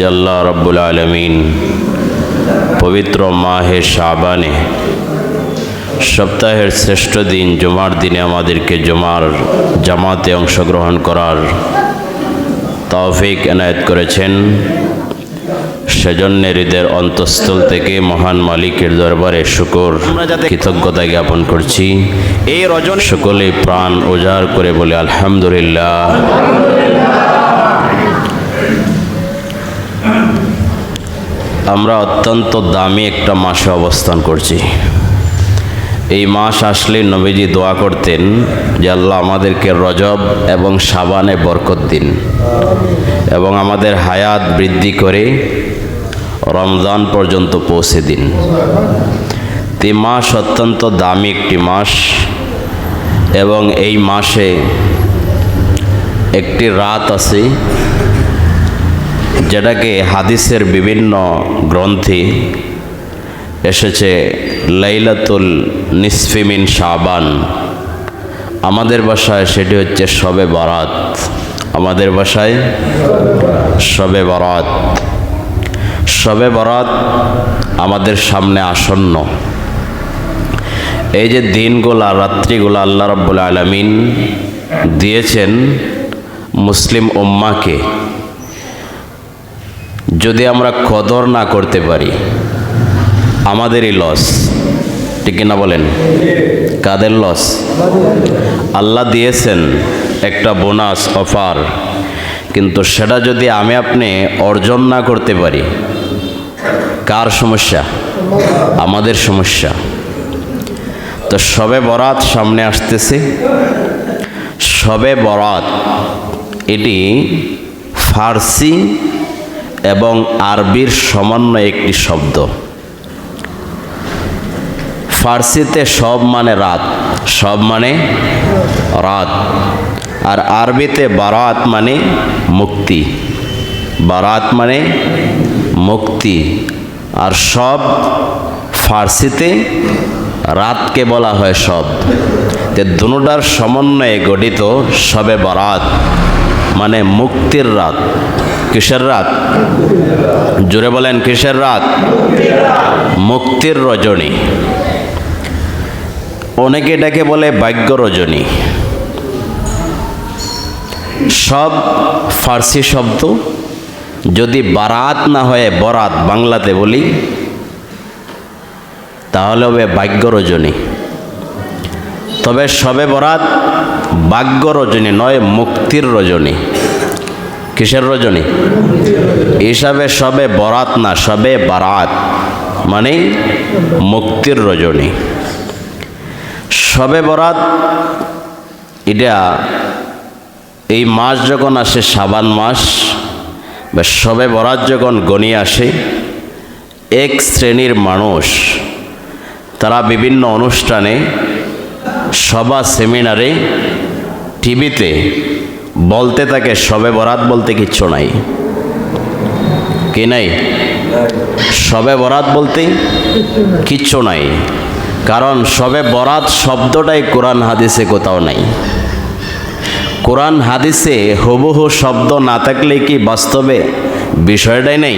যে আল্লাহ রব্বুল আলামিন পবিত্র মাহে শাবানে সপ্তাহের শ্রেষ্ঠ দিন জুমার দিনে আমাদেরকে জুমার জামাতে অংশগ্রহণ করার তৌফিক এনায়েত করেছেন। সেজন্য হৃদয়ের অন্তঃস্থল থেকে মহান মালিকের দরবারে শুকর কৃতজ্ঞতা জ্ঞাপন করছি। এই রজনী সকলে প্রাণ উজাড় করে বলে আলহামদুলিল্লাহ। আমরা অত্যন্ত দামি একটা মাসে অবস্থান করছি। এই মাস আসলে নবীজি দোয়া করতেন যে আল্লাহ আমাদেরকে রজব এবং শাবানে বরকত দিন এবং আমাদের হায়াত বৃদ্ধি করে রমজান পর্যন্ত পৌঁছে দিন। এই মাস অত্যন্ত দামি একটি মাস এবং এই মাসে একটি রাত আছে যেটাকে হাদিসের বিভিন্ন গ্রন্থে এসেছে লাইলাতুল নিসফি মিন শাবান। আমাদের ভাষায় সেটি হচ্ছে শবে বরাত। আমাদের ভাষায় শবে বরাত। শবে বরাত আমাদের সামনে আসন্ন। এই যে দিনগুলা রাত্রিগুলা আল্লাহ রাব্বুল আলামিন দিয়েছেন মুসলিম উম্মাহকে, যদি আমরা কদর না করতে পারি আমাদেরই লস। ঠিক কিনা বলেন? কাদের লস? আল্লাহ দিয়েছেন একটা বোনাস অফার, কিন্তু সেটা যদি আমি আপনি অর্জন না করতে পারি, কার সমস্যা? আমাদের সমস্যা। তো শবে বরাত সামনে আসতেছে। শবে বরাত এটি ফার্সি এবং আরবির সমন্বয়ে একটি শব্দ। ফার্সিতে সব মানে রাত, সব মানে রাত, আর আরবিতে বারাত মানে মুক্তি। বারাত মানে মুক্তি, আর সব ফার্সিতে রাতকে বলা হয় সব। তে দুটার সমন্বয়ে গঠিত শবে বরাত মানে মুক্তির রাত। কিসের রাত? জোরে বলেন, কিসের রাত? মুক্তির রজনী। অনেকে এটাকে বলে ভাগ্য রজনী। সব ফার্সি শব্দ, যদি বারাত না হয়ে বরাত বাংলাতে বলি তাহলে হবে ভাগ্য রজনী। তবে শবে বরাত ভাগ্য রজনী নয়, মুক্তির রজনী। কিসের রজনী? হিসাবে শবে বরাত না, শবে বারাত মানে মুক্তির রজনী। শবে বরাত এটা এই মাস যখন আসে শাবান মাস বা শবে বরাত যখন গণিয়ে আসে, এক শ্রেণীর মানুষ তারা বিভিন্ন অনুষ্ঠানে, সভা, সেমিনারে, টিভিতে বলতে থাকে শবে বরাত বলতে কিচ্ছু নাই। কি নাই? শবে বরাত বলতে কিচ্ছু নাই। কারণ শবে বরাত শব্দটাই কোরআন হাদিসে কোথাও নাই। কোরআন হাদিসে হুবহু শব্দ না থাকলে কি বাস্তবে বিষয়টাই নেই?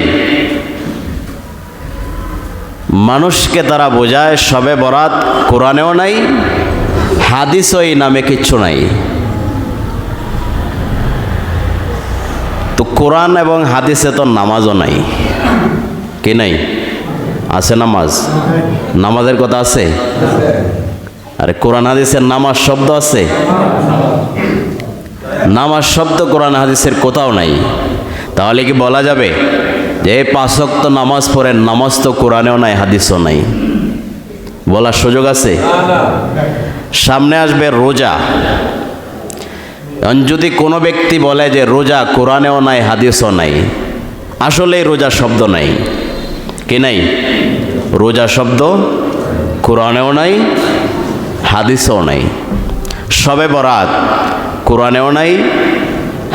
মানুষকে তারা বোঝায় শবে বরাত কোরআনেও নাই, হাদিসও এই নামে কিচ্ছু নাই। তো কোরআন এবং হাদিসে তো নামাজও নাই। কি নাই? আছে নামাজ? নামাজের কথা আছে? আরে কোরআন হাদিসের নামাজ শব্দ আছে? নামাজ শব্দ কোরআন হাদিসের কোথাও নাই। তাহলে কি বলা যাবে যে 5 ওয়াক্ত নামাজ পড়েন, নামাজ তো কোরআনেও নাই, হাদিসও নাই? বলার সুযোগ আছে? সামনে আসবে রোজা। যদি কোনো ব্যক্তি বলে যে রোজা কোরআনেও নাই, হাদিসও নাই, আসলেই রোজা শব্দ নাই। কি নাই? রোজা শব্দ কোরআনেও নাই, হাদিসও নাই। শবে বরাত কোরআনেও নাই,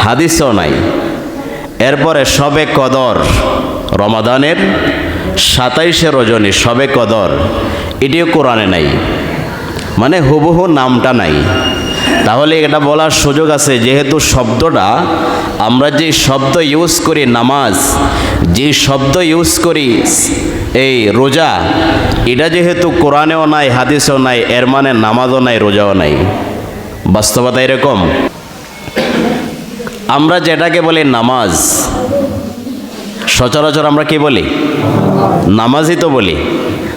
হাদিসও নাই। এরপরে শবে কদর, রমাদানের 27শে রজনী শবে কদর, এটিও কোরআনে নাই, মানে হুবহু নামটা নাই। তাহলে এটা বলার সুযোগ আছে যেহেতু শব্দটা আমরা যে শব্দ ইউজ করি নামাজ, যে শব্দ ইউজ করি এই রোজা, এটা যেহেতু কোরআনেও নাই হাদিসেও নাই, এর মানে নামাজও নাই রোজাও নাই। বাস্তবতা এরকম। আমরা যেটাকে বলি নামাজ, সচরাচর আমরা কি বলি? নামাজই তো বলি।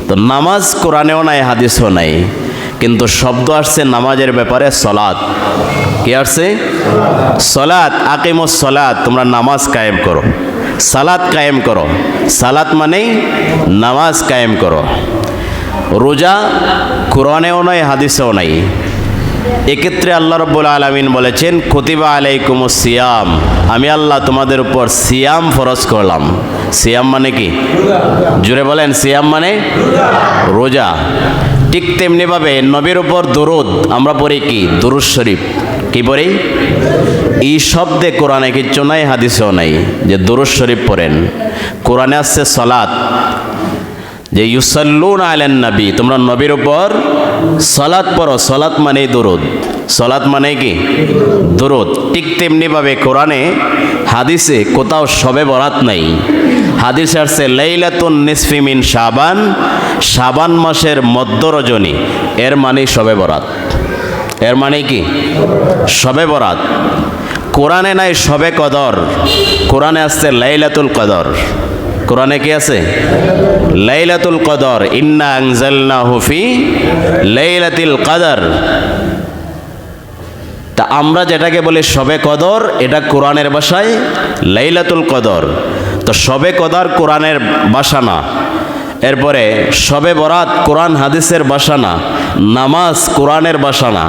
তো নামাজ কোরআনেও নাই হাদিসেও নাই, কিন্তু শব্দ আসছে নামাজের ব্যাপারে সলাত। কি আসছে? সলাত। আকিমুস সলাত, তোমরা নামাজ কায়েম করো, সালাত কায়েম করো। সালাত মানেই নামাজ কায়েম করো। রোজা কোরআনেও নাই হাদিসেও নাই। এক্ষেত্রে আল্লাহ রাব্বুল আলামিন বলেছেন কুতিবা আলাইকুমুস সিয়াম, আমি আল্লাহ তোমাদের উপর সিয়াম ফরজ করলাম। সিয়াম মানে কি? জোরে বলেন। সিয়াম মানে রোজা। ঠিক তেমনিভাবে নবীর উপর দরুদ আমরা পড়ি কি? দুরূদ শরীফ। কি পড়ি? এই শব্দে কোরআনে কিচ্ছু নাই, হাদিসেও নাই যে দুরূদ শরীফ পড়েন। কোরআনে আসছে সালাত, যে ইউসাল্লুনা আলান নবী, তোমরা নবীর উপর সালাত পড়ো। সালাত মানেই দরুদ। সালাত মানে কি? দরুদ। ঠিক তেমনিভাবে কোরআনে হাদিসে কোথাও শবে বরাত নাই। হাদিসে আসছে লাইলাতুন নিসফি মিন শাবান, শাবান মাসের মধ্য রজনী, এর মানে শবে বরাত। এর মানে কি? শবে বরাত। কোরআনে নাই শবে কদর, কোরআনে আসছে লাইলাতুল কদর। কোরআনে কি আছে? লাইলাতুল কদর, ইন্না আনজালনাহু ফি লাইলাতিল কদর। তা আমরা যেটাকে বলি শবে কদর, এটা কোরআনের ভাষায় লাইলাতুল কদর। তো শবে কদর কোরআনের ভাষা না। এরপরে শবে বরাত কোরআন হাদিসের ভাষা না। নামাজ কোরআনের ভাষা না।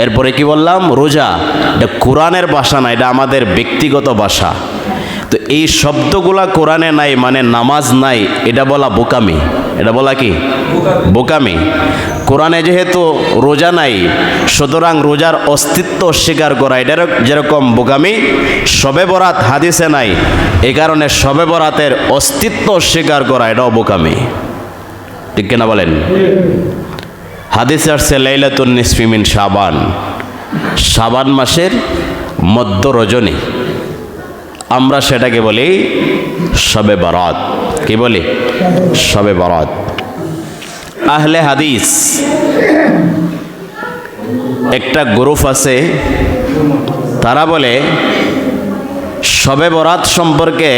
এরপরে কি বললাম? রোজা, এটা কোরআনের ভাষা না, এটা আমাদের ব্যক্তিগত ভাষা। তো এই শব্দগুলা কোরআনে নাই মানে নামাজ নাই, এটা বলা বোকামি। এটা বলা কি? বোকামি। কোরআনে যেহেতু রোজা নাই, সুতরাং রোজার অস্তিত্ব অস্বীকার করা এটা যেরকম বোকামি, শবে বরাত হাদিসে নাই, এই কারণে শবে বরাতের অস্তিত্ব অস্বীকার করা এটাও বোকামি। ঠিক কিনা বলেন? হাদিসে আসছে লাইলাতুন নিসফি মিন শাবান, শাবান মাসের মধ্য রজনী, আমরা সেটাকে বলি শবে বরাত। কি বলি? শবে বরাত। আহলে হাদিস একটা গ্রুপ আছে, তারা বলে শবে বরাত সম্পর্কে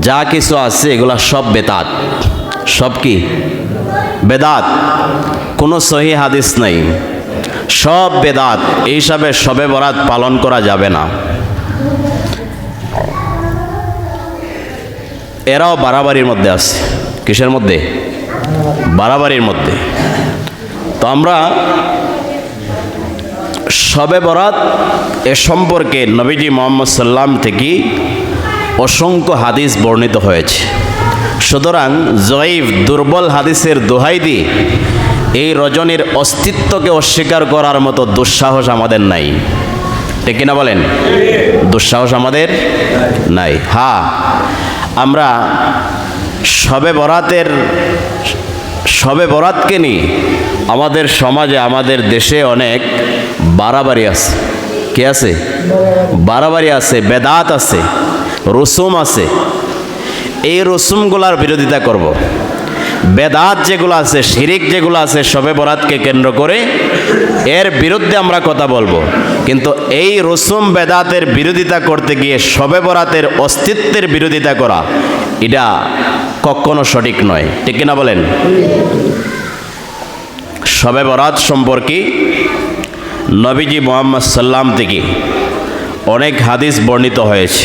যা কিছু আছে এগুলা সব বেদাত। সব কি? বেদাত। কোনো সহি হাদিস নাই, সব বেদাত। এই হিসাবে শবে বরাত পালন করা যাবে না। এরাও বাড়াবাড়ির মধ্যে আছে। কিসের মধ্যে? বাড়াবাড়ির মধ্যে। তো আমরা শবে বরাত এ সম্পর্কে নবীজি মুহাম্মদ সাল্লাম থেকে অসংখ্য হাদিস বর্ণিত হয়েছে। সুতরাং জয়ীফ দুর্বল হাদিসের দোহাই দিয়ে এই রজনীর অস্তিত্বকে অস্বীকার করার মতো দুঃসাহস আমাদের নাই। ঠিক কিনা বলেন? দুঃসাহস আমাদের নাই। হ্যাঁ, আমরা শবে বরাতকে নিয়ে আমাদের সমাজে, আমাদের দেশে অনেক বাড়াবাড়ি আছে। কি আছে? বাড়াবাড়ি আছে, বেদাত আছে, রসুম আছে। এই রসুমগুলার বিরোধিতা করব। বেদাত যেগুলো আছে, শিরিক যেগুলো আছে শবে বরাতকে কেন্দ্র করে, এর বিরুদ্ধে আমরা কথা বলবো। কিন্তু এই রসুম বেদাতের বিরোধিতা করতে গিয়ে শবে বরাতের অস্তিত্বের বিরোধিতা করা, এটা কখনো সঠিক নয়। ঠিক কিনা বলেন? শবে বরাত সম্পর্কে নবীজি মুহাম্মদ সাল্লাম থেকে অনেক হাদিস বর্ণিত হয়েছে।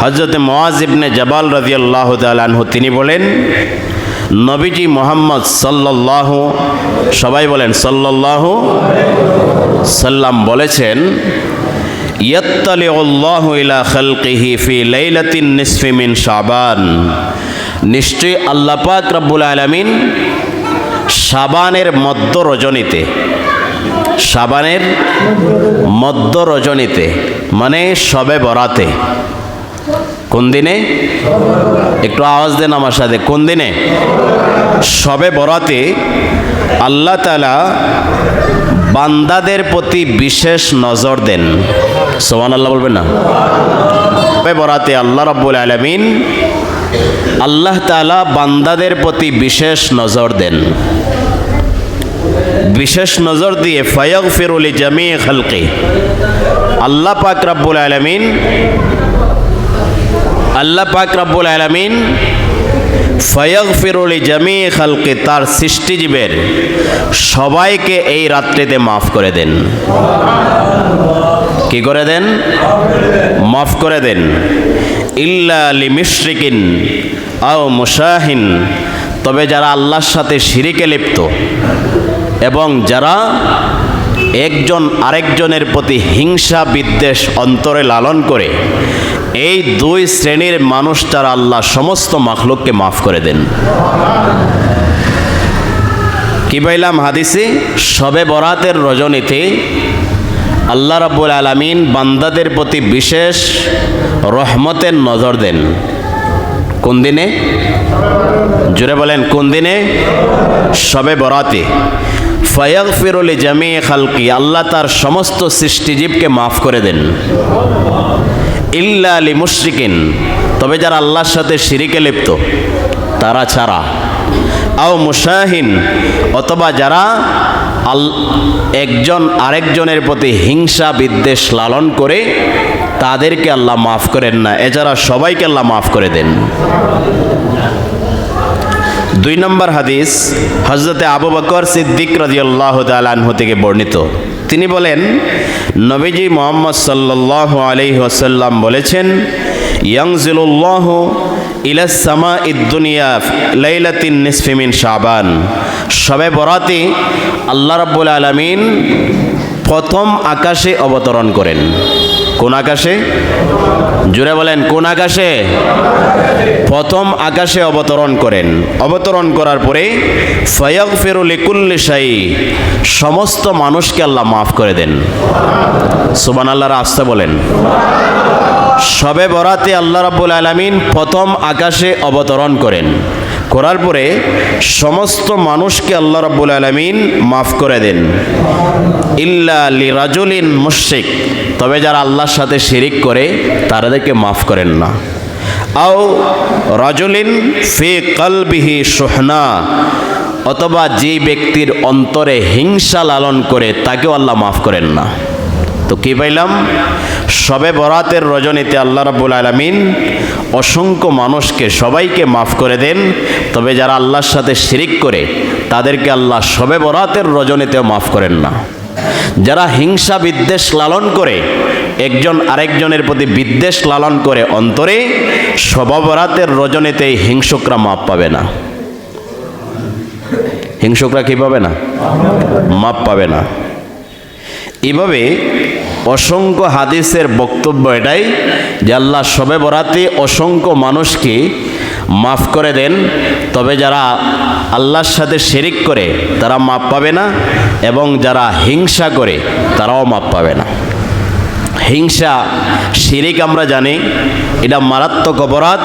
হযরত মুআজ ইবনে জাবাল রাদিয়াল্লাহু তাআলা আনহু তিনি বলেন, নবীজি মুহাম্মদ সাল্লাল্লাহু, সবাই বলেন সাল্লাল্লাহু সাল্লাম বলেছেন, ইয়াত্তালিউল্লাহু ইলা খালকিহি ফি লাইলাতিন নিসফি মিন শাবান, নিশ্চয়ই আল্লাহ পাক রব্বুল আলামিন শাবানের মধ্য রজনীতে, শাবানের মধ্য রজনীতে মানে শবে বরাতে। কোন দিনে? একটু আওয়াজ দেন আমার সাথে। কোন দিনে? শবে বরাতে আল্লাহ তাআলা বান্দাদের প্রতি বিশেষ নজর দেন। সুবহানাল্লাহ বলবেন না? শবে বরাতে আল্লাহ রাব্বুল আলামিন আল্লাহ তাআলা বান্দাদের প্রতি বিশেষ নজর দেন। বিশেষ নজর দিয়ে ফায়াগফিরু লিজামি খালকি, আল্লাহ পাক রব্বুল আলামিন ফায়াগফিরু লিজামি খালকি, তার সৃষ্টিজীবের সবাইকে এই রাত্রিতে মাফ করে দেন। কি করে দেন? মাফ করে দেন। ইল্লা লিমিশরিকিন আও মুশাহিন, তবে যারা আল্লাহর সাথে শিরিকে লিপ্ত এবং যারা একজন আরেকজনের প্রতি হিংসা বিদ্বেষ অন্তরে লালন করে, এই দুই শ্রেণীর মানুষ যারা আল্লাহ সমস্ত মাখলুককে মাফ করে দেন। কি পাইলাম হাদিসে? শবে বরাতের রজনীতে আল্লাহ রাব্বুল আলামিন বান্দাদের প্রতি বিশেষ রহমতের নজর দেন। কোন দিনে? জোরে বলেন, কোন দিনে? শবে বরাতে। ফায়াগফিরু লিজামি খালকি, আল্লাহ তার সমস্ত সৃষ্টিজীবকে মাফ করে দেন। ইল্লা লিমুশরিকিন, তবে যারা আল্লাহর সাথে শিরিকে লিপ্ত তারা ছাড়া। আও মুশাহিন, অথবা যারা একজন আরেকজনের প্রতি হিংসা বিদ্বেষ লালন করে, তাদেরকে আল্লাহ মাফ করেন না। এছাড়া সবাইকে আল্লাহ মাফ করে দেন। 2 নম্বর হাদিস হযরতে আবু বকর সিদ্দিক রাদিয়াল্লাহু তাআলা আনহু থেকে বর্ণিত। তিনি বলেন, নবীজি মুহাম্মদ সাল্লাল্লাহু আলাইহি ওয়াসাল্লাম বলেছেন, ইয়ানজিলুল্লাহু ইলাস সামাঈদ দুনিয়া লাইলাতিন নিসফি মিন শাবান, শবে বরাতে আল্লাহ রাব্বুল আলামিন প্রথম আকাশে অবতরণ করেন। কোন আকাশে? জুড়ে বলেন, কোন আকাশে? প্রথম আকাশে অবতরণ করেন। অবতরণ করার পরে ফায়াগফিরু লিকুল্লি শাই, সমস্ত মানুষকে আল্লাহ মাফ করে দেন। সুবহানাল্লাহর আস্তে বলেন। শবে বরাতে আল্লাহ রাব্বুল আলামিন প্রথম আকাশে অবতরণ করেন। করার পরে সমস্ত মানুষকে আল্লাহ রাব্বুল আলামিন মাফ করে দেন। ইল্লা লিরাজুলিন মুশরিক, তবে যারা আল্লাহর সাথে শিরিক করে তাদেরকে মাফ করেন না। আও রাজুলিন ফি কলবিহি শুহনা, অথবা যে ব্যক্তির অন্তরে হিংসা লালন করে তাকেও আল্লাহ মাফ করেন না। তো কি পাইলাম? শবে বরাতের রজনীতে আল্লাহ রাব্বুল আলামিন অসংখ্য মানুষকে সবাইকে মাফ করে দেন, তবে যারা আল্লাহর সাথে শিরিক করে তাদেরকে আল্লাহ শবে বরাতের রজনীতেও মাফ করেন না। যারা হিংসা বিদ্বেষ লালন করে, একজন আরেকজনের প্রতি বিদ্বেষ লালন করে অন্তরে, শবে বরাতের রজনীতে হিংসুকরা মাফ পাবে না। হিংসুকরা কি পাবে না? মাফ পাবে না। এভাবে অসংখ্য হাদিসের বক্তব্য এটাই যে আল্লাহ শবে বরাতে অসংখ্য মানুষকে মাফ করে দেন, তবে যারা আল্লাহর সাথে শিরিক করে তারা মাফ পাবে না, এবং যারা হিংসা করে তারাও মাফ পাবে না। হিংসা, শিরিক আমরা জানি এটা মারাত্মক অপরাধ।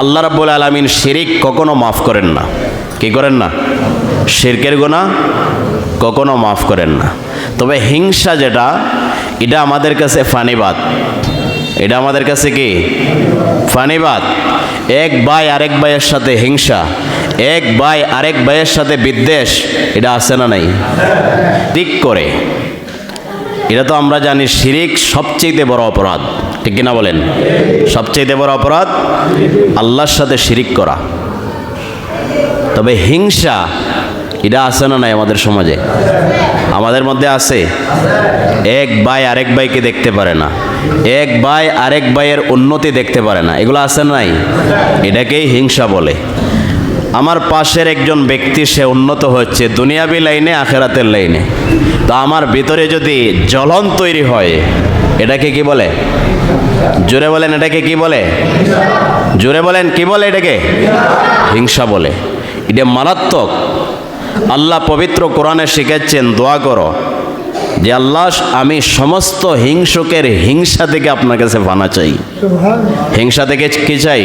আল্লাহ রাব্বুল আলামিন শিরিক কখনো মাফ করেন না। কি করেন না? শিরকের গুনাহ কখনো মাফ করেন না। তবে হিংসা যেটা, এটা আমাদের কাছে ফানিবাদ। এটা আমাদের কাছে কি? ফানিবাদ। এক ভাই আরেক ভাইয়ের সাথে হিংসা, এক ভাই আরেক ভাইয়ের সাথে বিদ্বেষ, এটা আছে না নাই? ঠিক করে এটা তো আমরা জানি শিরিক সবচেয়ে বড় অপরাধ, ঠিক কিনা বলেন? সবচেয়ে বড় অপরাধ আল্লাহর সাথে শিরিক করা। তবে হিংসা এটা আছে না নাই আমাদের সমাজে? আমাদের মধ্যে আছে। এক ভাই আরেক ভাইকে দেখতে পারে না, এক ভাই আরেক ভাইয়ের উন্নতি দেখতে পারে না, এগুলো আছে না নাই? এটাকেই হিংসা বলে। আমার পাশের একজন ব্যক্তি, সে উন্নত হচ্ছে দুনিয়াবি লাইনে, আখেরাতের লাইনে, তো আমার ভিতরে যদি জ্বলন তৈরি হয়, এটাকে কি বলে? জোরে বলেন, এটাকে কি বলে? জোরে বলেন, কি বলে এটাকে? হিংসা বলে। এটা মারাত্মক। আল্লাহ পবিত্র কোরআনে শিখাচ্ছেন, দোয়া করো যে আল্লাহ, আমি সমস্ত হিংসুকের হিংসা থেকে আপনার কাছে ফানা চাই। হিংসা থেকে কি চাই?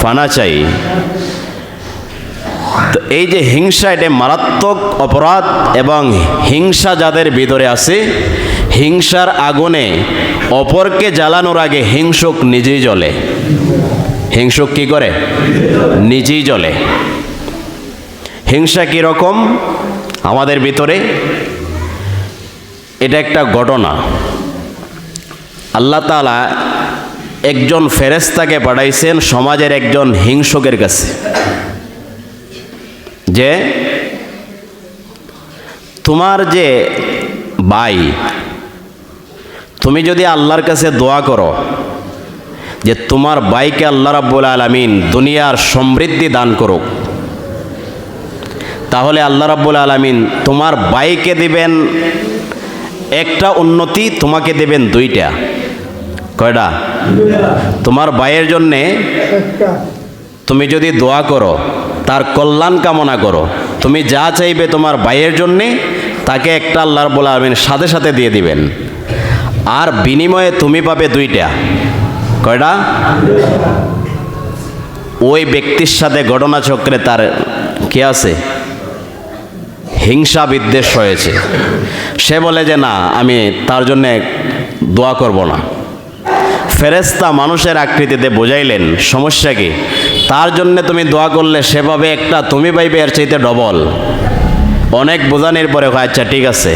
ফানা চাই। তো এই যে হিংসা, এটা মারাত্মক অপরাধ, এবং হিংসা যাদের ভিতরে আছে, হিংসার আগুনে অপরকে জ্বালানোর আগে হিংসুক নিজেই জ্বলে। হিংসুক কি করে? নিজেই জ্বলে। হিংসা কীরকম আমাদের ভিতরে? এটা একটা ঘটনা। আল্লাহ তাআলা একজন ফেরেশতাকে পাঠাইছেন সমাজের একজন হিংসুকের কাছে, যে তোমার যে ভাই, তুমি যদি আল্লাহর কাছে দোয়া করো যে তোমার ভাইকে আল্লাহ রাব্বুল আলামিন দুনিয়ার সমৃদ্ধি দান করুক, তাহলে আল্লাহ রাব্বুল আলামিন তোমার ভাইকে দিবেন একটা উন্নতি, তোমাকে দেবেন দুইটা। কয়টা? তোমার ভাইয়ের জন্যে তুমি যদি দোয়া করো, তার কল্যাণ কামনা করো, তুমি যা চাইবে তোমার ভাইয়ের জন্যে তাকে একটা আল্লাহ রাব্বুল আলামিন সাথে সাথে দিয়ে দিবেন, আর বিনিময়ে তুমি পাবে দুইটা। কয়টা? ওই ব্যক্তির সাথে ঘটনাচক্রে তার কি আছে? হিংসা বিদ্বেষ হয়েছে। সে বলে যে না, আমি তার জন্যে দোয়া করব না। ফেরেশতা মানুষের আকৃতিতে বোঝাইলেন সমস্যা কি, তার জন্য তুমি দোয়া করলে সে পাবে একটা, তুমি পাইবে এর চাইতে ডবল। অনেক বোঝানোর পরে আচ্ছা ঠিক আছে,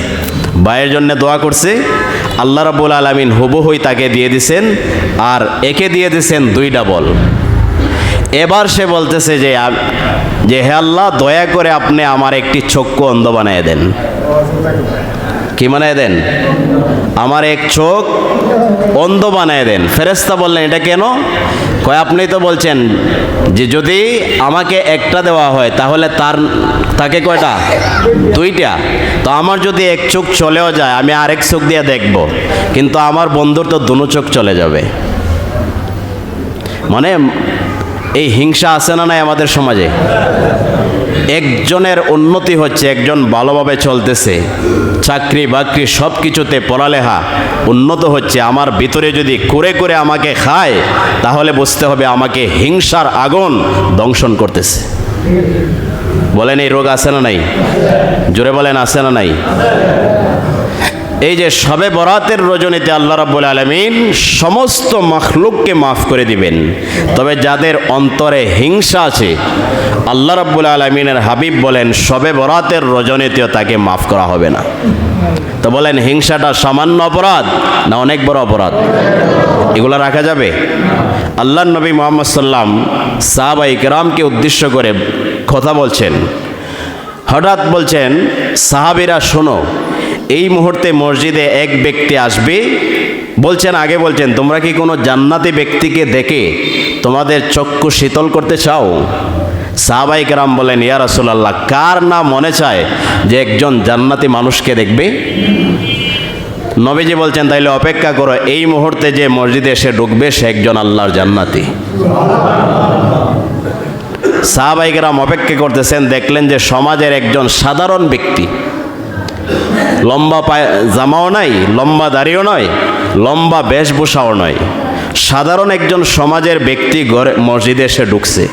ভাইয়ের জন্য দোয়া করছে, আল্লাহ রাব্বুল আলামিন হুবহুই তাকে দিয়ে দিছেন, আর একে দিয়ে দিছেন দুই ডাবল। এবার সে বলতেছে যে হে আল্লাহ, দয়া করে আপনি আমার একটি চক্ষু অন্ধ বানিয়ে দেন। কি বানিয়ে দেন? আমার এক চোখ অন্ধ বানিয়ে দেন। ফেরেশতা বললেন এটা কেন? কয় আপনি তো বলছেন যে যদি আমাকে একটা দেওয়া হয় তাহলে তাকে কয়টা? দুইটা। তো আমার যদি এক চোখ চলেও যায়, আমি আরেক চোখ দিয়ে দেখব, কিন্তু আমার বন্ধুর তো দুনো চোখ চলে যাবে। মানে এই হিংসা আছে না নাই আমাদের সমাজে? একজনের উন্নতি হচ্ছে, একজন ভালোভাবে চলতেছে, চাকরি বাকরি সব কিছুতে পড়ালেখা উন্নত হচ্ছে, আমার ভিতরে যদি করে করে আমাকে খায়, তাহলে বুঝতে হবে আমাকে হিংসার আগুন দংশন করতেছে। বলেন এই রোগ আছে না নাই? জোরে বলেন আছে না নাই? এই যে শবে বরাতের রজনীতে আল্লাহ রাব্বুল আলামিন সমস্ত মাখলুককে মাফ করে দিবেন, তবে যাদের অন্তরে হিংসা আছে আল্লাহ রাব্বুল আলামিনের হাবিব বলেন শবে বরাতের রজনীতেও তাকে মাফ করা হবে না। তো বলেন হিংসাটা সামান্য অপরাধ না অনেক বড় অপরাধ? এগুলো রাখা যাবে? আল্লাহর নবী মুহাম্মদ সাল্লাম সাহাবায়ে কেরামকে উদ্দেশ্য করে কথা বলছেন, হঠাৎ বলছেন সাহাবীরা শোনো, এই মুহূর্তে মসজিদে এক ব্যক্তি আসবে, বলছেন আগে বলছেন তোমরা কি কোনো জান্নাতি ব্যক্তিকে দেখে তোমাদের চক্ষু শীতল করতে চাও? সাহাবায়ে কেরাম বলেন ইয়া রাসূলুল্লাহ, কার না মনে চায় যে একজন জান্নাতি মানুষকে দেখবে? নবীজি বলছেন তাইলে অপেক্ষা করো, এই মুহূর্তে যে মসজিদে এসে ঢুকবে সে একজন আল্লাহর জান্নাতি। সাহাবায়ে কেরাম অপেক্ষা করতেছেন, দেখলেন যে সমাজের একজন সাধারণ ব্যক্তি, লম্বা জামাও নাই, লম্বা দাড়িও নয়, লম্বা বেশভূষাও নয়, সাধারণ একজন সমাজের ব্যক্তি ঘরে মসজিদে এসে ঢুকছে।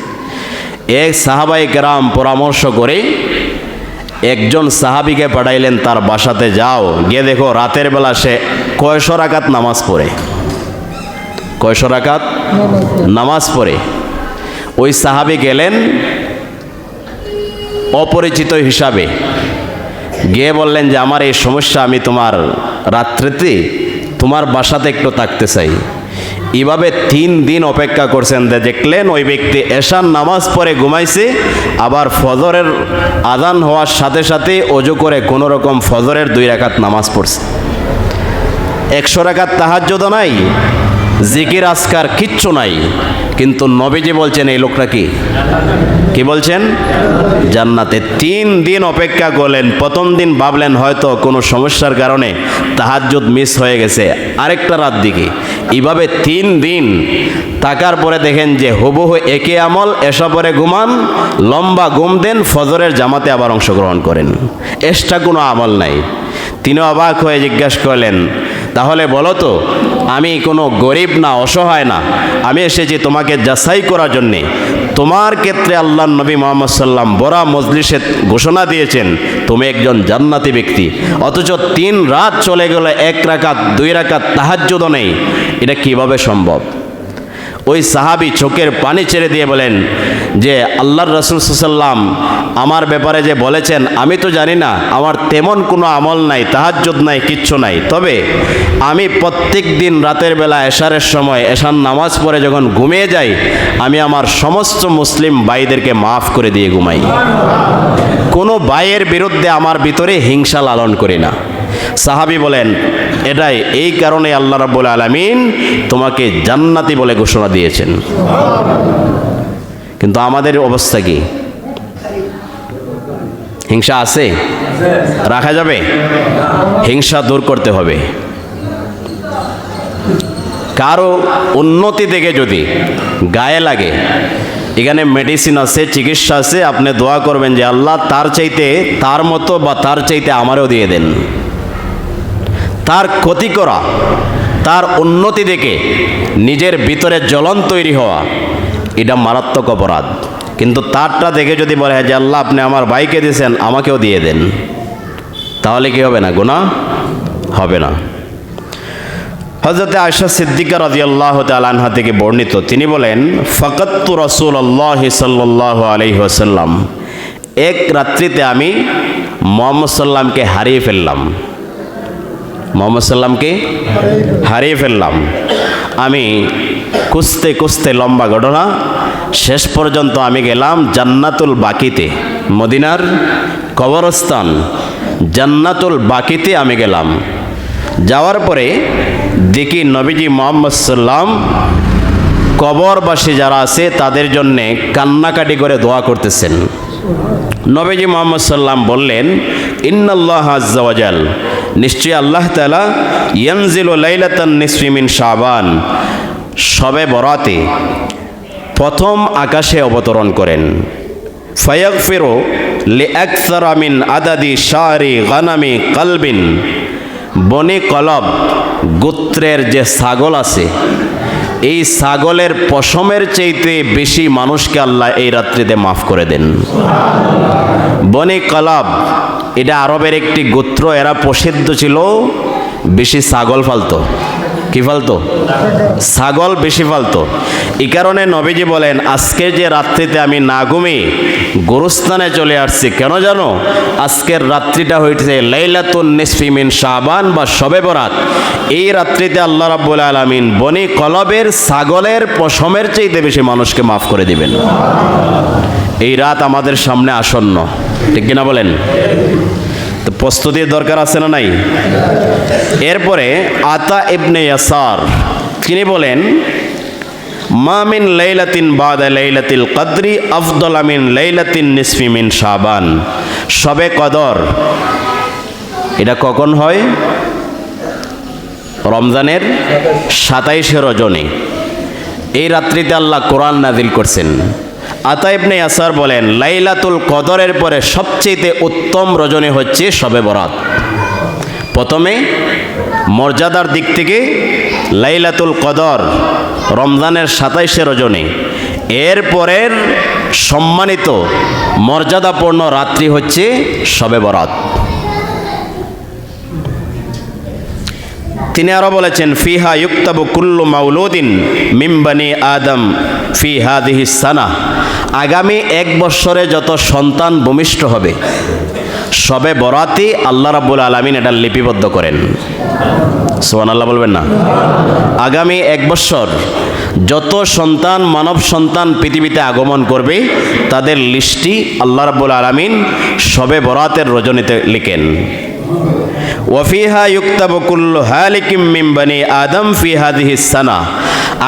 এক সাহাবায়ে কেরাম পরামর্শ করে একজন সাহাবীকে পাঠাইলেন তার বাসাতে, যাও গিয়ে দেখো রাতের বেলা সে কয়শো রাকাত নামাজ পড়ে। কয়শো রাকাত নামাজ পড়ে। ওই সাহাবী গেলেন অপরিচিত হিসাবে, গিয়ে বললেন যে আমার এই সমস্যা, আমি তোমার রাত্রিতে তোমার বাসাতে একটু থাকতে চাই। এভাবে 3 দিন অপেক্ষা করছেন, দেখলেন ওই ব্যক্তি এশার নামাজ পড়ে ঘুমাইছে, আবার ফজরের আযান হওয়ার সাথে সাথে ওযু করে কোনো রকম ফজরের 2 রাকাত নামাজ পড়ছে। 100 রাকাত তাহাজ্জুদ নাই, জিকির আজকার কিচ্ছু নাই, কিন্তু নবীজি বলছেন এই লোকটা কি বলছেন? জান্নাতে। 3 দিন অপেক্ষা করলেন। প্রথম দিন ভাবলেন হয়তো কোনো সমস্যার কারণে তাহাজ্জুদ মিস হয়ে গেছে, আরেকটা রাত দিকে। এইভাবে 3 দিন থাকার পরে দেখেন যে হুবহু একই আমল, এসা পরে ঘুমান, লম্বা ঘুম দেন, ফজরের জামাতে আবার অংশগ্রহণ করেন, এক্সট্রা কোনো আমল নাই। তিনি অবাক হয়ে জিজ্ঞাসা করলেন, তাহলে বলো তো, আমি কোনো গরিব না, অসহায় না, আমি এসেছি তোমাকে যাচাই করার জন্যে, তোমার ক্ষেত্রে আল্লাহ নবী মুহাম্মদ সাল্লাম বড় মজলিসে ঘোষণা দিয়েছেন তুমি একজন জান্নাতি ব্যক্তি, অথচ 3 রাত চলে গেল 1 রাকাত 2 রাকাত তাহাজ্জুদও নেই, এটা কিভাবে সম্ভব? ওই সাহাবী চোখের পানি ছেড়ে দিয়ে বলেন যে আল্লাহর রাসূল সাল্লাল্লাহু আলাইহি ওয়াসাল্লাম আমার ব্যাপারে যে বলেছেন আমি তো জানি না, আমার তেমন কোনো আমল নাই, তাহাজ্জুদ নাই, কিচ্ছু নাই, তবে আমি প্রত্যেক দিন রাতের বেলা এশারের সময় এশার নামাজ পড়ে যখন ঘুমিয়ে যাই আমি আমার সমস্ত মুসলিম ভাইদেরকে মাফ করে দিয়ে ঘুমাই, কোনো ভাইয়ের বিরুদ্ধে আমার ভিতরে হিংসা লালন করি না। সাহাবী বলেন এটাই এই কারণে আল্লাহ রাব্বুল আলামিন তোমাকে জান্নাতি বলে ঘোষণা দিয়েছেন। কিন্তু আমাদের অবস্থা কি? হিংসা আছে? রাখা যাবে? হিংসা দূর করতে হবে। কারো উন্নতি দেখে যদি গায়ে লাগে, এখানে মেডিসিন আছে, চিকিৎসা আছে, আপনি দোয়া করবেন যে আল্লাহ তার চাইতে তার মতো বা তার চাইতে আমারও দিয়ে দেন। তার ক্ষতি করা, তার উন্নতি দেখে নিজের ভিতরে জ্বলন তৈরি হওয়া, এটা মারাত্মক অপরাধ। কিন্তু তারটা দেখে যদি বলে যে আল্লাহ আপনি আমার ভাইকে দিয়েছেন আমাকেও দিয়ে দেন, তাহলে কি হবে না? গুনাহ হবে না। হযরত আয়েশা সিদ্দিকা রাদিয়াল্লাহু তাআলা আনহা থেকে বর্ণিত, তিনি বলেন ফাকাততু রাসূলুল্লাহ সাল্লাল্লাহু আলাইহি ওয়াসাল্লাম, এক রাত্রিতে আমি মুহাম্মদ সাল্লামকে হারিয়ে ফেললাম। মুহাম্মদ সাল্লামকে হারিয়ে ফেললাম। আমি খুঁজতে খুঁজতে, লম্বা ঘটনা, শেষ পর্যন্ত আমি গেলাম জান্নাতুল বাকিতে, মদিনার কবরস্থান জান্নাতুল বাকিতে আমি গেলাম। যাওয়ার পরে দেখি নবীজি মুহাম্মদ সাল্লাম কবরবাসী যারা আছে তাদের জন্যে কান্নাকাটি করে দোয়া করতেছেন। নবীজি মুহাম্মদ সাল্লাম বললেন ইন্নাল্লাহ আজ্জা ওয়াজাল, নিশ্চয়ই আল্লাহ তাআলা ইয়ানজিলু লাইলাতান নিসফি মিন শাবান, শবে বরাতে প্রথম আকাশে অবতরণ করেন। ফায়াগফিরু লিআকসারা মিন আদাদি শারি গানামি কলবিন, বনি কলব গোত্রের যে ছাগল আছে এই ছাগলের পশমের চাইতে বেশি মানুষকে আল্লাহ এই রাত্রিতে মাফ করে দেন। বনি কলব এটা আরবের একটি গোত্র, এরা প্রসিদ্ধ ছিল বেশি ছাগল ফালতো। কি ফালতো? ছাগল বেশি ফালতো। এই কারণে নবীজি বলেন আজকে যে রাত্রিতে আমি না ঘুমিয়ে গোরস্থানে চলে আসছি, কেন জানো? আজকের রাত্রিটা হইতেছে লাইলাতুন নিসফি মিন শাবান বা শবে বরাত। এই রাত্রিতে আল্লাহ রাব্বুল আলামিন বনি কলবের ছাগলের পশমের চাইতে বেশি মানুষকে মাফ করে দিবেন। এই রাত আমাদের সামনে আসন্ন, ঠিক কিনা বলেন? তো প্রস্তুতির দরকার আছে না নাই? এরপরে আতা ইবনে ইয়াসার তিনি বলেন মা মিন লাইলাতিন বাদা লাইলাতিল কদরি আফদালা মিন লাইলাতিন নিসফি মিন শাবান। শবে কদর এটা কখন হয়? রমজানের 27 রজনী। এই রাত্রিতে আল্লাহ কোরআন নাজিল করছেন। আতা ইবনে ইয়াসার বলেন লাইলাতুল কদরের পরে সবচেয়ে উত্তম রজনী হচ্ছে শবে বরাত। প্রথমে মর্যাদার দিক থেকে লাইলাতুল কদর রমজানের 27 রজনী, এর পরের সম্মানিত মর্যাদাপূর্ণ রাত্রি হচ্ছে শবে বরাত। তিনি আরো বলেছেন ফিহা ইউক্তাবু কুল্লু মাউলুদিন মিন বানি আদম ফি হাদিহি সানা, আগামী 1 বছরে যত সন্তান ভূমিষ্ঠ হবে শবে বরাতে আল্লাহ রাব্বুল আলামিন এটা লিপিবদ্ধ করেন। সুবহানাল্লাহ বলবেন না? আগামী 1 বছর যত সন্তান, মানব সন্তান পৃথিবীতে আগমন করবে তাদের লিস্টটি আল্লাহ রাব্বুল আলামিন শবে বরাতের রজনীতে লিখেন। ওয়াফিহা ইউক্তাবু কুল্লু হালিকিম মিন বানি আদম ফি হাদিহি সানা,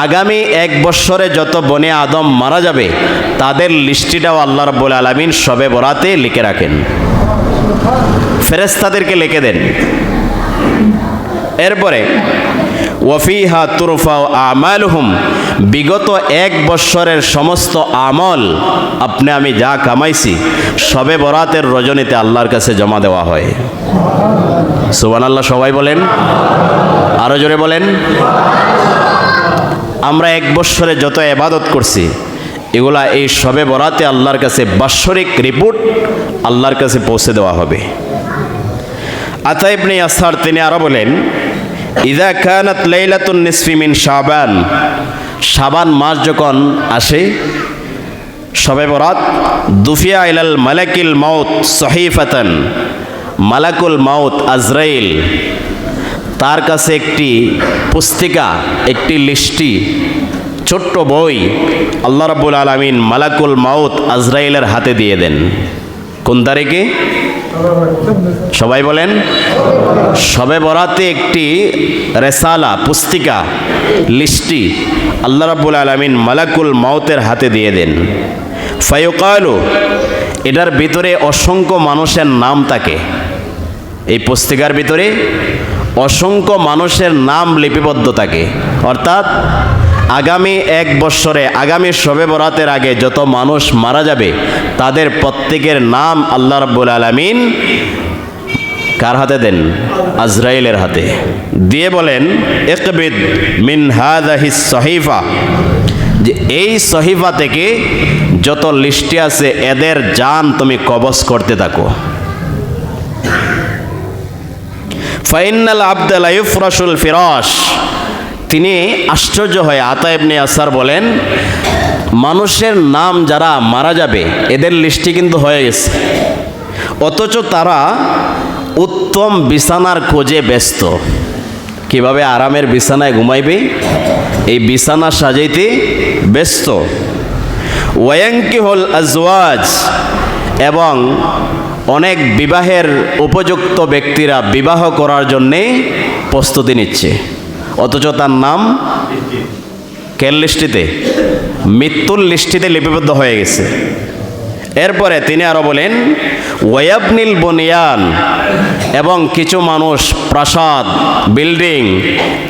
আগামী 1 বছরে যত বনে আদম মারা যাবে তাদের লিস্টটাও আল্লাহ রাব্বুল আলামিন শবে বরাতে লিখে রাখেন, ফেরেশতাদেরকে লিখে দেন। এরপরে ওয়াফিহা তুরফাউ আমালুহুম, বিগত 1 বছরের সমস্ত আমল আপনি আমি যা কামাইছি শবে বরাতের রজনীতে আল্লাহর কাছে জমা দেওয়া হয়। সুবহানাল্লাহ সবাই বলেন, আরো জোরে বলেন। আমরা 1 বছরে যত ইবাদত করছি এগুলা এই শবে বরাতে আল্লাহর কাছে বাৎসরিক রিপোর্ট আল্লাহর কাছে পৌঁছে দেওয়া হবে। আতা ইবনে ইয়াসার তিনি আরো বলেন, ইযা কানাত লাইলাতুন নিসফি মিন শাবান, শাবান মাস যখন আসে শবে বরাত, দুফিয়া ইলাল মালাকিল মাউত সহিফাতান, মালাকুল মাউত আজরাইল তার কাছে একটি পুস্তিকা, একটি লিস্টি, ছোট্ট বই আল্লাহ রাব্বুল আলামিন মালাকুল মাউত আজরাইলের হাতে দিয়ে দেন। কোন তারিখে? সবাই বলেন। শবে বরাতে একটি রেসালা, পুস্তিকা, লিস্টি আল্লাহ রাব্বুল আলামিন মালাকুল মাউতের হাতে দিয়ে দেন। ফায়ুকালু, এটার ভিতরে অসংখ্য মানুষের নাম থাকে। এই পুস্তিকার ভিতরে অসংখ্য মানুষের নাম লিপিবদ্ধ থাকে, অর্থাৎ আগামী 1 বৎসরে, আগামী শবে বরাতের আগে যত মানুষ মারা যাবে তাদের প্রত্যেকের নাম আল্লাহ রাব্বুল আলামিন কার হাতে দেন? আজরাইলের হাতে দিয়ে বলেন, ইকবিদ মিন হাযাহিস সহিফা, যে এই সহিফা থেকে যত লিস্টি আছে এদের জান তুমি কবজ করতে থাকো। ফাইনাল আবদাল ইফরাশুল ফিরাশ, তিনি আশ্চর্য হয়ে আতা ইবনে ইয়াসার বলেন, মানুষের নাম যারা মারা যাবে এদের লিস্টি কিন্তু হয়ে গেছে, অথচ তারা উত্তম বিছানার খোঁজে ব্যস্ত। কিভাবে আরামের বিছানায় ঘুমাইবে এই বিছানা সাজাইতে ব্যস্ত। ওয়ায়াঙ্কিহুল আজওয়াজ, এবং অনেক বিবাহের উপযুক্ত ব্যক্তিরা বিবাহ করার জন্যে প্রস্তুতি নিচ্ছে, অথচ তার নাম কেন লিস্টিতে? মৃত্যুর লিস্টিতে লিপিবদ্ধ হয়ে গেছে। এরপরে তিনি আরো বলেন, ওয়াবনিল বুনিয়ান, এবং কিছু মানুষ প্রাসাদ, বিল্ডিং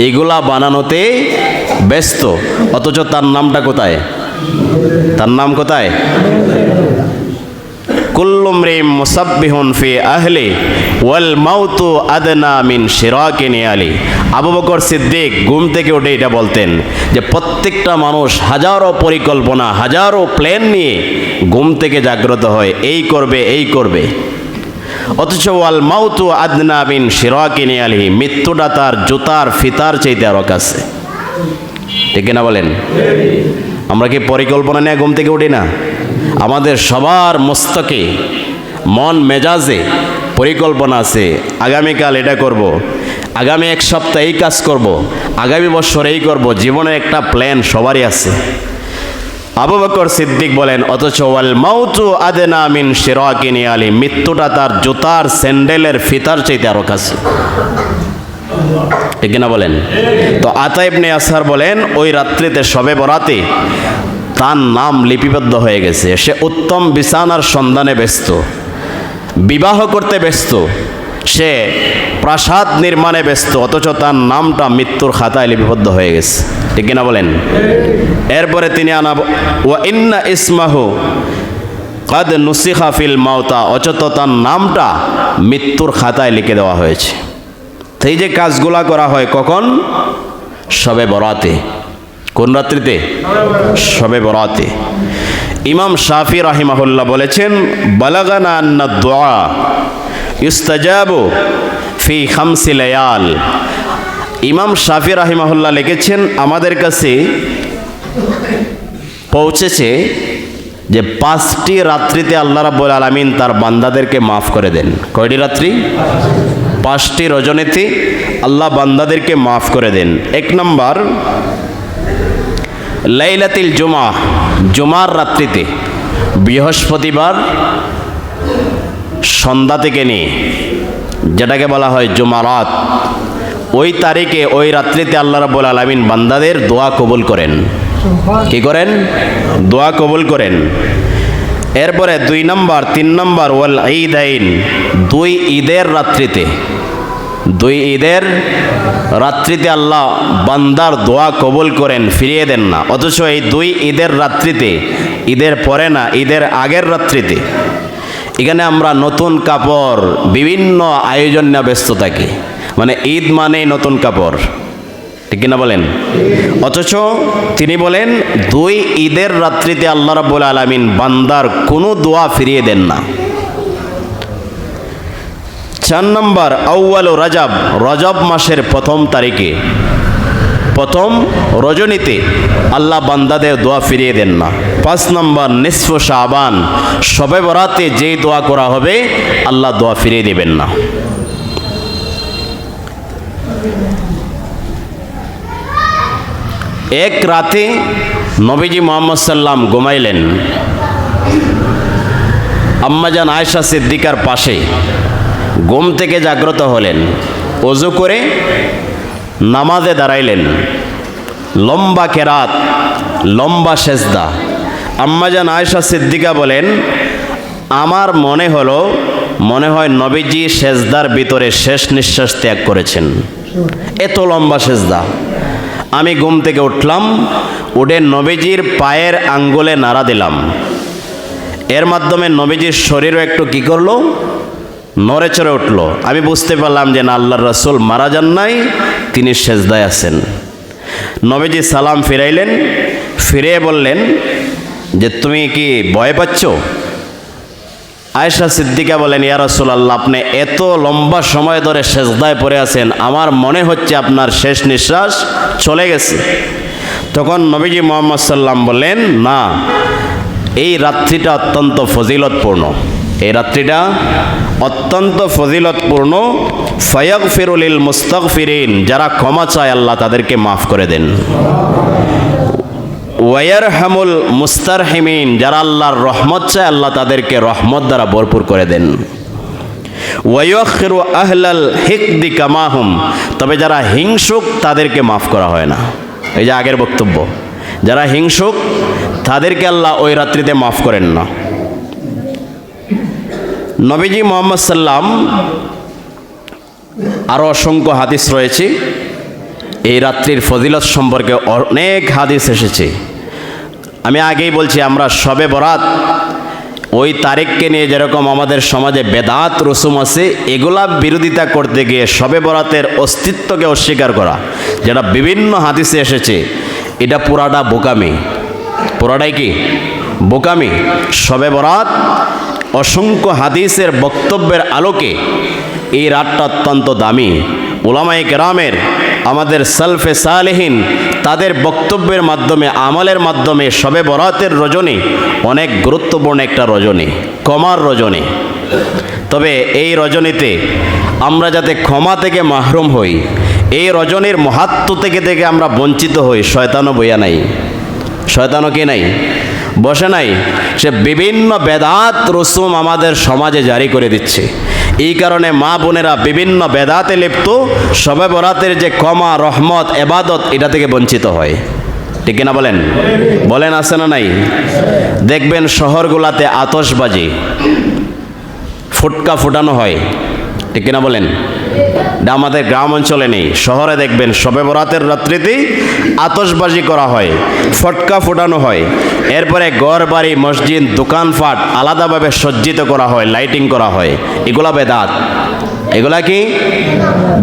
এগুলা বানানোতে ব্যস্ত, অথচ তার নামটা কোথায়? তার নাম কোথায়? কুল্লু মরিম মুসাব্বিহুন ফি আহলি ওয়াল মাউতু আদনা মিন শিরাকিন আলি। আবু বকর সিদ্দিক ঘুম থেকে উঠে এটা বলতেন যে প্রত্যেকটা মানুষ হাজারো পরিকল্পনা, হাজারো প্ল্যান নিয়ে ঘুম থেকে জাগ্রত হয়, এই করবে এই করবে, অথচ ওয়াল মাউতু আদনা মিন শিরাকিন আলি, মৃত্যুটা তার জুতার ফিতার চাইতে আরো কাছে। ঠিক না বলেন? আমরা কি পরিকল্পনা নিয়ে ঘুম থেকে উঠি না? আমাদের সবার মস্তকে, মন মেজাজে পরিকল্পনা আছে, আগামীকাল এটা করব, আগামী 1 সপ্তাহ এই কাজ করব, আগামী বছর এই করব, জীবনের একটা প্ল্যান সবারই আছে। আবু বকর সিদ্দিক বলেন, অথচ ওয়াল মাউতু আদনা মিন শিরাকিন আলি, মৃত্যুটা তার জুতার স্যান্ডেলের ফিতার চাইতে আরো কাছে। ঠিক না বলেন? তো আতা ইবনে ইয়াসার বলেন, ওই রাত্রিতে শবে বরাতে তার নাম লিপিবদ্ধ হয়ে গেছে। সে উত্তম বিছানার সন্ধানে ব্যস্ত, বিবাহ করতে ব্যস্ত, সে প্রাসাদ নির্মাণে ব্যস্ত, অথচ তার নামটা মৃত্যুর খাতায় লিপিবদ্ধ হয়ে গেছে। ঠিক কিনা বলেন? এরপরে তিনি ওয়া ইন্না ইসমাহু কাদ নুসিখা ফিল মাউতা, অথচ তার নামটা মৃত্যুর খাতায় লিখে দেওয়া হয়েছে। এই যে কাজগুলা করা হয় কখন? শবে বরাতে। কোন রাত্রিতে? শবে বরাতে। ইমাম শাফি রাহিমাহুল্লাহ বলেছেন, বালাগানা আন্না দুআ ইস্তাজাবু ফি খামসি লায়াল। ইমাম শাফি রাহিমাহুল্লাহ লিখেছেন, আমাদের কাছে পৌঁছেছে যে 5টি রাত্রিতে আল্লাহ রাব্বুল আলামিন তার বান্দাদেরকে মাফ করে দেন। কয়টি রাত্রি? 5টি রজনীতে আল্লাহ বান্দাদেরকে মাফ করে দেন। 1 নম্বর লাইলাতুল জুমা, জুমার রাত্রিতে, বৃহস্পতিবার সন্ধ্যা থেকে নিয়ে যেটাকে বলা হয় জুমারাত, ওই তারিখে, ওই রাত্রিতে আল্লাহ রাব্বুল আলামিন বান্দাদের দোয়া কবুল করেন। কি করেন? দোয়া কবুল করেন। এরপরে 2 নম্বর, 3 নম্বর ওয়াল ঈদাইন, 2 ঈদের রাত্রিতে, 2 ঈদের রাত্রিতে আল্লাহ বান্দার দোয়া কবুল করেন, ফিরিয়ে দেন না। অথচ এই 2 ঈদের রাত্রিতে, ঈদের পরে না, ঈদের আগের রাত্রিতে, এখানে আমরা নতুন কাপড়, বিভিন্ন আয়োজন নিয়ে ব্যস্ত থাকি। মানে ঈদ মানেই নতুন কাপড়, ঠিক কিনা বলেন? অথচ তিনি বলেন 2 ঈদের রাত্রিতে আল্লাহ রাব্বুল আলামিন বান্দার কোনো দোয়া ফিরিয়ে দেন না। 4 নম্বর আউয়ালু রজব, রজব মাসের 1ম তারিখে, 1ম রজনীতে আল্লাহ বান্দাদের দোয়া ফিরিয়ে দেন না। 5 নম্বর নিসফ শাবান, শবে বরাতে যেই দোয়া করা হবে আল্লাহ দোয়া ফিরিয়ে দেবেন না। এক রাতে নবীজি মুহাম্মদ সাল্লাম ঘুমাইলেন, আম্মাজান আয়েশা সিদ্দিকার পাশে। ঘুম থেকে জাগ্রত হলেন, ওযু করে নামাজে দাঁড়াইলেন, লম্বা কেরাত, লম্বা সেজদা। আম্মাজান আয়েশা সিদ্দিকা বলেন, আমার মনে হয় নবীজি সেজদার ভিতরে শেষ নিঃশ্বাস ত্যাগ করেছেন, এত লম্বা সেজদা। আমি ঘুম থেকে উঠলাম, উঠে নবীজির পায়ের আঙ্গুলে নাড়া দিলাম। এর মাধ্যমে নবীজির শরীরও একটু কি করলো, নড়ে চড়ে উঠলো। আমি বুঝতে পারলাম যে না, আল্লাহর রাসূল মারা যান নাই, তিনি সেজদায় আছেন। নবীজি সালাম ফিরাইলেন, ফিরে বললেন যে তুমি কি ভয় পাচ্ছ? আয়েশা সিদ্দিকা বলেন, ইয়া রাসূলুল্লাহ, আপনি এত লম্বা সময় ধরে সেজদায় পড়ে আছেন, আমার মনে হচ্ছে আপনার শেষ নিঃশ্বাস চলে গেছে। তখন নবীজি মুহাম্মদ সাল্লাম বললেন, না, এই রাত্রিটা অত্যন্ত ফজিলতপূর্ণ, এই রাত্রিটা অত্যন্ত ফজিলতপূর্ণ। ফায়াগফিরু লিল মুস্তাগফিরিন, যারা ক্ষমা চায় আল্লাহ তাদেরকে মাফ করে দেন। ওয়ারহামুল মুস্তারহিমিন, যারা আল্লাহর রহমত চায় আল্লাহ তাদেরকে রহমত দ্বারা ভরপুর করে দেন। ওয়ায়ুখিরু আহলাল হিকদি কামাহুম, তবে যারা হিংসুক তাদেরকে মাফ করা হয় না। এই যে আগের বক্তব্য, যারা হিংসুক তাদেরকে আল্লাহ ওই রাত্রিতে মাফ করেন না। নবীজি মুহাম্মদ সাল্লাম, আরও অসংখ্য হাদিস রয়েছে এই রাত্রির ফজিলত সম্পর্কে, অনেক হাদিস এসেছে। আমি আগেই বলছি, আমরা শবে বরাত ওই তারিখকে নিয়ে যেরকম আমাদের সমাজে বেদাত রসুম আছে, এগুলা বিরোধিতা করতে গিয়ে শবে বরাতের অস্তিত্বকে অস্বীকার করা, যেটা বিভিন্ন হাদিসে এসেছে, এটা পুরাটা বোকামি। পুরাটাই কি বোকামি। শবে বরাত অসংখ্য হাদিসের বক্তব্যের আলোকে এই রাতটা অত্যন্ত দামি। উলামায়ে কেরামের, আমাদের সালফে সালেহিন, তাদের বক্তব্যের মাধ্যমে, আমলের মাধ্যমে শবে বরাতের রজনী অনেক গুরুত্বপূর্ণ একটা রজনী, ক্ষমার রজনী। তবে এই রজনীতে আমরা যাতে ক্ষমা থেকে মাহরুম হই, এই রজনীর মাহাত্ম্য থেকে আমরা বঞ্চিত হই, শয়তানও বইয়া নাই, শয়তানও কি নাই, বসে নাই। সে বিভিন্ন বেদাত রসুম আমাদের সমাজে জারি করে দিচ্ছে। এই কারণে মা বোনেরা বিভিন্ন বেদাতে লিপ্ত, শবে বরাতের যে ক্ষমা, রহমত, এবাদত, এটা থেকে বঞ্চিত হয়। ঠিক কিনা বলেন? বলেন, আছে না নাই? দেখবেন শহরগুলাতে আতশবাজি, ফুটকা ফুটানো হয়। ঠিক কিনা বলেন? এটা আমাদের গ্রাম অঞ্চলে নেই, শহরে দেখবেন শবে বরাতের রাত্রিতেই আতশবাজি করা হয়, ফটকা ফুটানো হয়। এরপরে ঘর বাড়ি, মসজিদ, দোকানপাট আলাদাভাবে সজ্জিত করা হয়, লাইটিং করা হয়। এগুলা বেদাত। এগুলা কি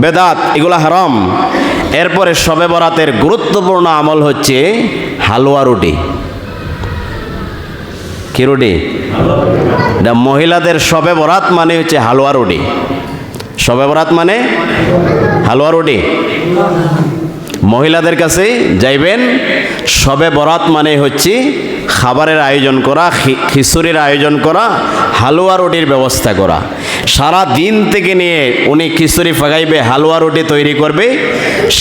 বেদাত? এগুলা হারাম। এরপরে শবে বরাতের গুরুত্বপূর্ণ আমল হচ্ছে হালুয়া রুটি। কি রুটি? এটা মহিলাদের শবে বরাত মানে হচ্ছে হালুয়া রুটি। শবে বরাত মানে হালুয়া রুটি। মহিলাদের কাছে যাইবেন, শবে বরাত মানে হচ্ছে খাবারের আয়োজন করা, খিচুড়ির আয়োজন করা, হালুয়া রুটির ব্যবস্থা করা। সারা দিন থেকে নিয়ে উনি খিচুড়ি ফাগাইবে, হালুয়া রুটি তৈরি করবে,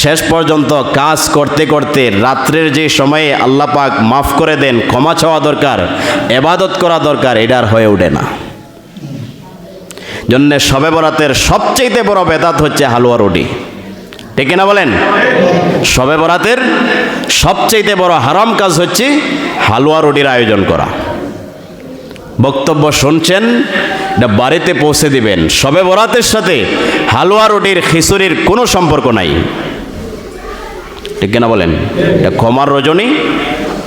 শেষ পর্যন্ত কাজ করতে করতে রাত্রের যে সময়ে আল্লাহ পাক মাফ করে দেন, ক্ষমা চাওয়া দরকার, এবাদত করা দরকার, এটা আর হয়ে ওঠে না। জন্য শবে বরাতের সবচেয়ে বড় বেদাত হচ্ছে হালুয়া রুটি। ঠিক না বলেন? শবে বরাতের সবচেয়ে বড় হারাম কাজ হচ্ছে হালুয়া রুটির আয়োজন করা। বক্তব্য শুনছেন, এটা বাড়িতে পৌঁছে দিবেন। শবে বরাতের সাথে হালুয়া রুটির, খিচুড়ির কোনো সম্পর্ক নাই। ঠিক না বলেন? এটা ক্ষমার রজনী,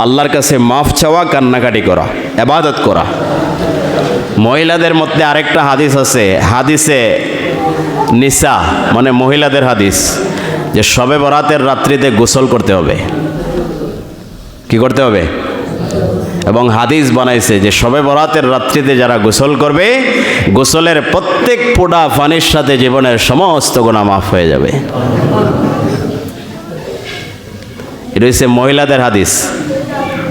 আল্লাহর কাছে মাফ চাওয়া, কান্নাকাটি করা, ইবাদত করা। মহিলাদের মধ্যে আরেকটা হাদিস আছে, হাদিসে নিসা মানে মহিলাদের হাদিস। যে শবে বরাতের রাত্রিতে গোসল করতে হবে। কি করতে হবে? এবং হাদিস বানাইছে যে শবে বরাতের রাত্রিতে যারা গোসল করবে, গোসলের প্রত্যেক ফোঁটা পানির সাথে জীবনের সমস্ত গুনাহ মাফ হয়ে যাবে। এটা হচ্ছে মহিলাদের হাদিস।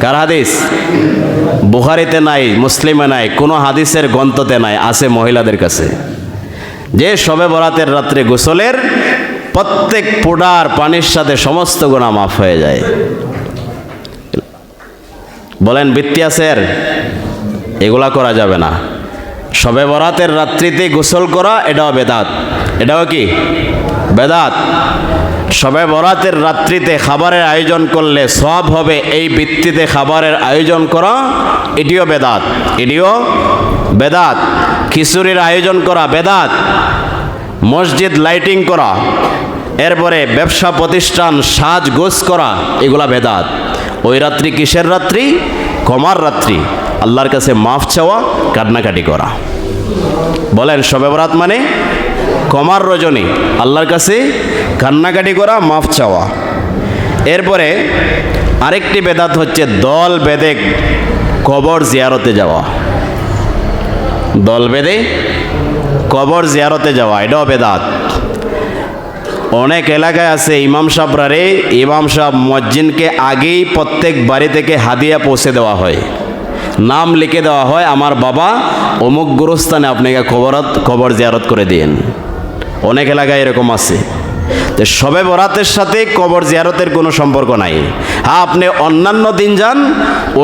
কার হাদিস? বুখারীতে নাই, মুসলিমে নাই, কোনো হাদিসের গ্রন্থতে নাই, আছে মহিলাদের কাছে, যে শবে বরাতের রাত্রে গোসলের প্রত্যেক ফোঁটার পানির সাথে সমস্ত গুনাহ মাফ হয়ে যায়। বলেন বৃত্তি আছে এর? এগুলা করা যাবে না। শবে বরাতের রাত্রিতে গোসল করা এটাও বেদাত। এটাও কি বেদাত? শবে বরাতের রাত্রিতে খাবারের আয়োজন করলে সওয়াব হবে, এই ভিত্তিতে খাবারের আয়োজন করা এটিও বেদাত। এটিও বেদাত। খিচুড়ির আয়োজন করা বেদাত। মসজিদ লাইটিং করা, এরপরে ব্যবসা প্রতিষ্ঠান সাজগোজ করা, এগুলা বেদাত। ওই রাত্রি কিসের রাত্রি? ক্ষমার রাত্রি। আল্লাহর কাছে মাফ চাওয়া, কান্নাকাটি করা। বলেন শবে বরাত মানে ক্ষমার রজনী, আল্লাহর কাছে কান্নাকাটি করা, মাফ চাওয়া। এরপরে আরেকটি বেদাত হচ্ছে দল বেঁধে কবর জিয়ারতে যাওয়া। দল বেঁধে কবর জিয়ারতে যাওয়া, এটাও বেদাত। অনেক এলাকায় আছে ইমাম সাহেবরা, ইমাম সাহেব মুয়াজ্জিনকে আগেই প্রত্যেক বাড়ি থেকে হাদিয়া পৌঁছে দেওয়া হয়, নাম লিখে দেওয়া হয়, আমার বাবা অমুক গুরুস্থানে আপনাকে কবর জিয়ারত করে দিন। অনেক এলাকায় এরকম আছে। তো শবে বরাতের সাথে কবর জিয়ারতের কোনো সম্পর্ক নাই। হ্যাঁ, আপনি অন্যান্য দিন যান,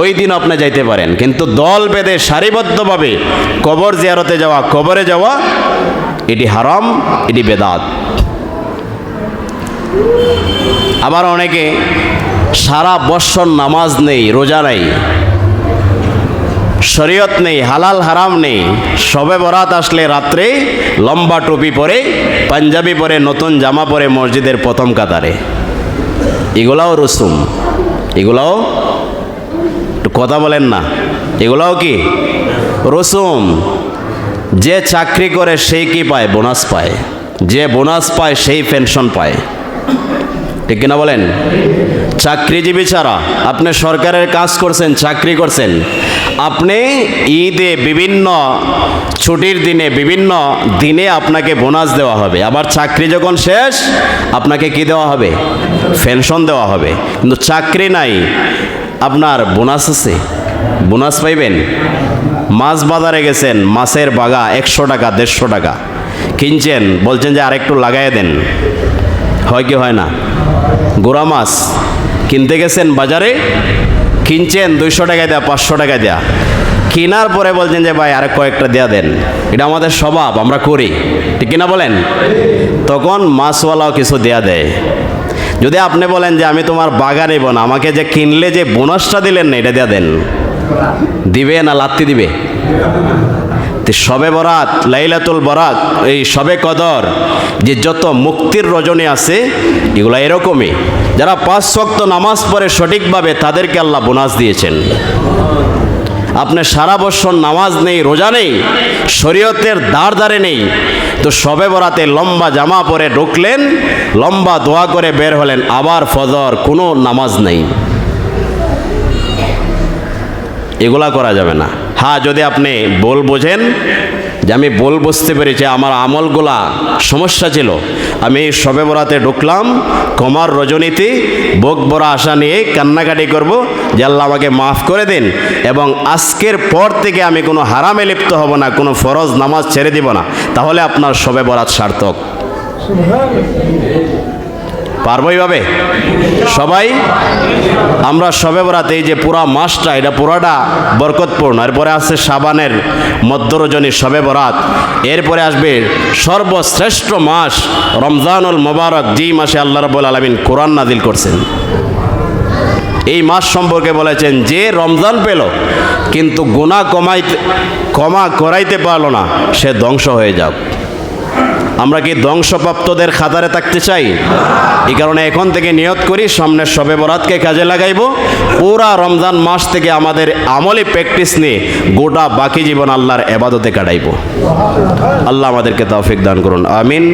ওই দিন আপনি যাইতে পারেন, কিন্তু দল বেঁধে সারিবদ্ধভাবে কবর জিয়ারতে যাওয়া, কবরে যাওয়া, এটি হারাম, এটি বেদাত। আবার অনেকে সারা বৎসর নামাজ নেই, রোজা নেই, শরীয়ত নেই, হালাল হারাম নেই, শবে বরাত আসলে রাত্রে লম্বা টুপি পরে, পাঞ্জাবি পরে, নতুন জামা পরে মসজিদের প্রথম কাতারে। এগুলাও রসুম, এগুলাও একটু কথা বলেন না, এগুলাও কি রসুম। যে চাকরি করে সেই কি পায়? বোনাস পায়। যে বোনাস পায় সেই পেনশন পায়। ঠিক কিনা বলেন? চাকরিজীবী ছাড়া, আপনি সরকারের কাজ করছেন, চাকরি করছেন, আপনি ঈদে বিভিন্ন ছুটির দিনে বিভিন্ন দিনে আপনাকে বোনাস দেওয়া হবে। আবার চাকরি যখন শেষ আপনাকে কি দেওয়া হবে? পেনশন দেওয়া হবে। কিন্তু চাকরি নাই, আপনার বোনাস আছে, বোনাস পাইবেন। মাছ বাজারে গেছেন, মাছের বাগা 100 টাকা 150 টাকা কিনছেন, বলছেন যে আরেকটু লাগাই দেন, হয় কি হয় না? গোড়া মাছ কিনতে গেছেন বাজারে, কিনছেন 200 টাকা দেয়া, 500 টাকা দেয়া, কেনার পরে বলছেন যে ভাই আরেক কয়েকটা দেয়া দেন। এটা আমাদের স্বভাব, আমরা করি, ঠিক কিনা বলেন? তখন মাছওয়ালাও কিছু দেয়া দেয়। যদি আপনি বলেন যে আমি তোমার বাগা নেব না, আমাকে যে কিনলে যে বোনাসটা দিলেন না, এটা দেয়া দেন, দিবে না লাত্তি দিবে? শবে বরাত, লাইলাতুল বরাত, এই শবে কদর, যে যত মুক্তির রজনী আছে, এগুলো এরকমই। যারা 5 ওয়াক্ত নামাজ পড়ে সঠিকভাবে, তাদেরকে আল্লাহ বোনাস দিয়েছেন। আপনি সারা বছর নামাজ নেই, রোজা নেই, শরীয়তের ধারে নেই, তো শবে বরাতে লম্বা জামা পরে ঢুকলেন, লম্বা দোয়া করে বের হলেন, আবার ফজর, কোনো নামাজ নেই। এগুলা করা যাবে না। হ্যাঁ, যদি আপনি বল বোঝেন যে আমি বল বুঝতে পেরেছি, আমার আমলগুলা সমস্যা ছিল, আমি শবে বরাতে ঢুকলাম, কমার রজনীতে বুক ভরা আশা নিয়ে কান্নাকাটি করব যে আল্লাহ আমাকে মাফ করে দিন, এবং আজকের পর থেকে আমি কোনো হারামে লিপ্ত হব না, কোনো ফরজ নামাজ ছেড়ে দিব না, তাহলে আপনার শবে বরাত সার্থক। পারবো এইভাবে সবাই? আমরা শবে বরাত, এই যে পুরা মাসটা, এটা পুরাটা বরকতপূর্ণ। এরপরে আসছে শাবানের মধ্য রজনী শবে বরাত, এরপরে আসবে সর্বশ্রেষ্ঠ মাস রমজানুল মুবারক, যেই মাসে আল্লাহ রাব্বুল আলামিন কোরআন নাজিল করছেন। এই মাস সম্পর্কে বলেছেন, যে রমজান পেল কিন্তু গুনাহ ক্ষমা করাইতে পারলো না, সে ধ্বংস হয়ে যাক। আমরা কি ধ্বংসপ্রাপ্তদের খাতারে থাকতে চাই? এই কারণে এখন থেকে নিয়ত করি, সামনের শবে বরাতকে কাজে লাগাইব, পুরা রমজান মাস থেকে আমাদের আমলি প্র্যাকটিস নিয়ে গোটা বাকি জীবন আল্লাহর ইবাদতে কাটাইব। আল্লাহ আমাদেরকে তৌফিক দান করুন, আমিন।